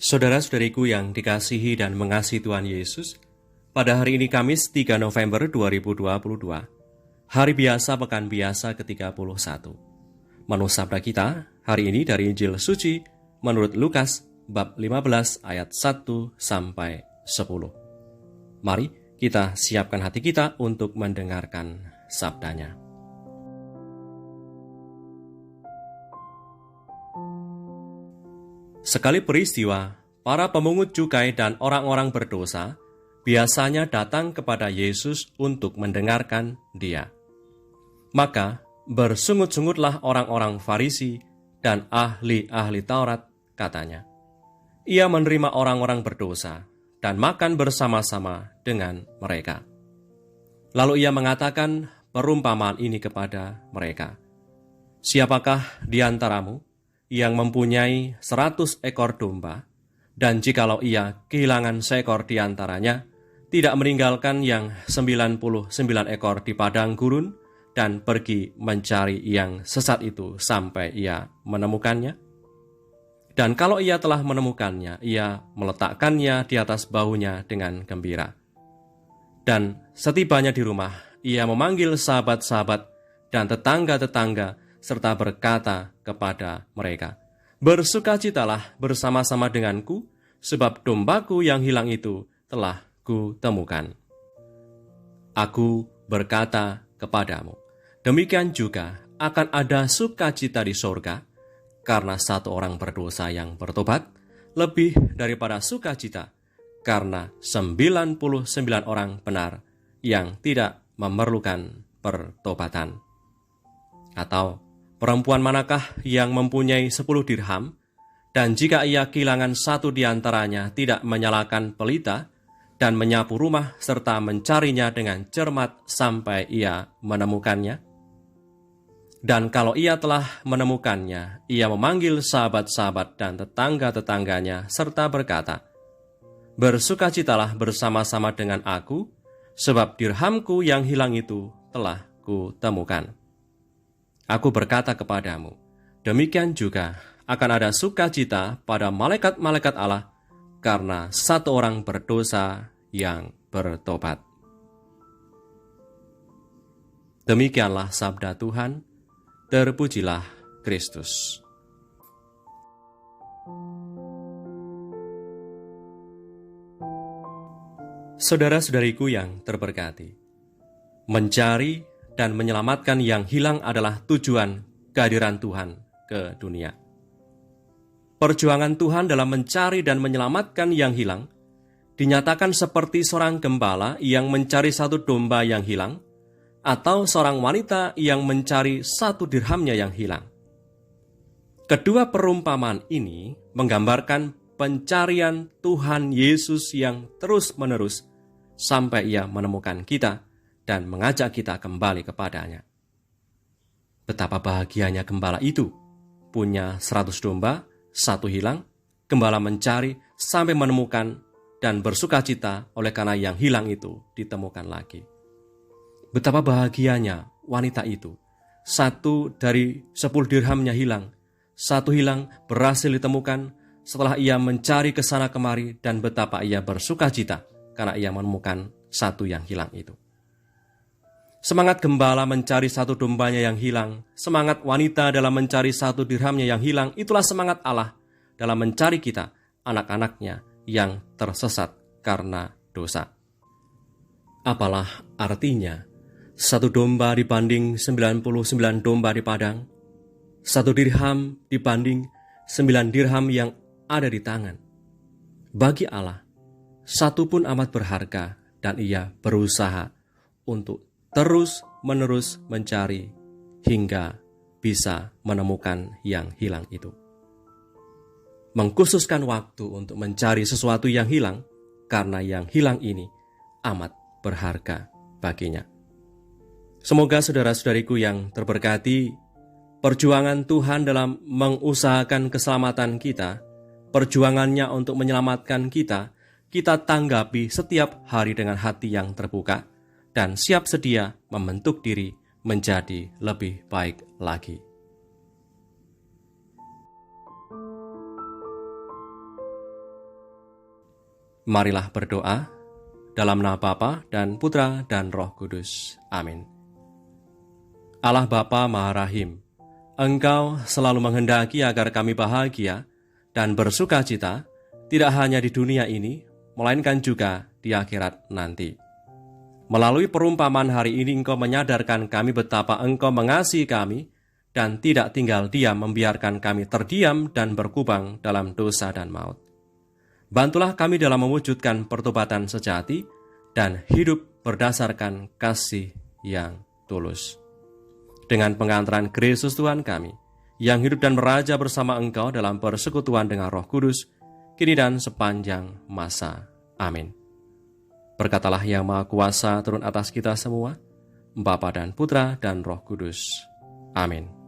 Saudara-saudariku yang dikasihi dan mengasihi Tuhan Yesus, pada hari ini Kamis 3 November 2022, hari biasa pekan biasa ke-31. Menu sabda kita hari ini dari Injil Suci menurut Lukas bab 15 ayat 1 sampai 10. Mari kita siapkan hati kita untuk mendengarkan sabdanya. Sekali peristiwa, para pemungut cukai dan orang-orang berdosa biasanya datang kepada Yesus untuk mendengarkan Dia. Maka bersungut-sungutlah orang-orang Farisi dan ahli-ahli Taurat, katanya. Ia menerima orang-orang berdosa dan makan bersama-sama dengan mereka. Lalu ia mengatakan perumpamaan ini kepada mereka. Siapakah di antaramu yang mempunyai 100 ekor domba, dan jikalau ia kehilangan seekor di antaranya, tidak meninggalkan yang 99 ekor di padang gurun, dan pergi mencari yang sesat itu sampai ia menemukannya? Dan kalau ia telah menemukannya, ia meletakkannya di atas bahunya dengan gembira. Dan setibanya di rumah, ia memanggil sahabat-sahabat dan tetangga-tetangga, serta berkata kepada mereka, "Bersukacitalah bersama-sama denganku, sebab dombaku yang hilang itu telah kutemukan." Aku berkata kepadamu, demikian juga akan ada sukacita di sorga, karena satu orang berdosa yang bertobat, lebih daripada sukacita karena 99 orang benar yang tidak memerlukan pertobatan. Atau, perempuan manakah yang mempunyai 10 dirham, dan jika ia kehilangan satu di antaranya tidak menyalakan pelita, dan menyapu rumah serta mencarinya dengan cermat sampai ia menemukannya? Dan kalau ia telah menemukannya, ia memanggil sahabat-sahabat dan tetangga-tetangganya serta berkata, "Bersukacitalah bersama-sama dengan aku, sebab dirhamku yang hilang itu telah kutemukan." Aku berkata kepadamu, demikian juga akan ada sukacita pada malaikat-malaikat Allah karena satu orang berdosa yang bertobat. Demikianlah sabda Tuhan, terpujilah Kristus. Saudara-saudariku yang terberkati, mencari dan menyelamatkan yang hilang adalah tujuan kehadiran Tuhan ke dunia. Perjuangan Tuhan dalam mencari dan menyelamatkan yang hilang dinyatakan seperti seorang gembala yang mencari satu domba yang hilang, atau seorang wanita yang mencari satu dirhamnya yang hilang. Kedua perumpamaan ini menggambarkan pencarian Tuhan Yesus yang terus-menerus sampai Ia menemukan kita dan mengajak kita kembali kepadanya. Betapa bahagianya gembala itu, punya 100 domba, satu hilang, gembala mencari sampai menemukan dan bersukacita oleh karena yang hilang itu ditemukan lagi. Betapa bahagianya wanita itu, satu dari 10 dirhamnya hilang, satu hilang berhasil ditemukan setelah ia mencari ke sana kemari, dan betapa ia bersukacita karena ia menemukan satu yang hilang itu. Semangat gembala mencari satu dombanya yang hilang, semangat wanita dalam mencari satu dirhamnya yang hilang, itulah semangat Allah dalam mencari kita, anak-anaknya yang tersesat karena dosa. Apalah artinya satu domba dibanding 99 domba di padang, satu dirham dibanding 9 dirham yang ada di tangan. Bagi Allah, satu pun amat berharga, dan Ia berusaha untuk terus-menerus mencari hingga bisa menemukan yang hilang itu. Mengkhususkan waktu untuk mencari sesuatu yang hilang, karena yang hilang ini amat berharga baginya. Semoga saudara-saudariku yang terberkati, perjuangan Tuhan dalam mengusahakan keselamatan kita, perjuangannya untuk menyelamatkan kita, kita tanggapi setiap hari dengan hati yang terbuka, dan siap sedia membentuk diri menjadi lebih baik lagi. Marilah berdoa dalam nama Bapa dan Putra dan Roh Kudus. Amin. Allah Bapa Maha Rahim, Engkau selalu menghendaki agar kami bahagia dan bersuka cita, tidak hanya di dunia ini, melainkan juga di akhirat nanti. Melalui perumpamaan hari ini Engkau menyadarkan kami betapa Engkau mengasihi kami dan tidak tinggal diam membiarkan kami terdiam dan berkubang dalam dosa dan maut. Bantulah kami dalam mewujudkan pertobatan sejati dan hidup berdasarkan kasih yang tulus. Dengan pengantaran Kristus Tuhan kami, yang hidup dan meraja bersama Engkau dalam persekutuan dengan Roh Kudus, kini dan sepanjang masa. Amin. Berkatalah Yang Maha Kuasa turun atas kita semua, Bapa dan Putra dan Roh Kudus. Amin.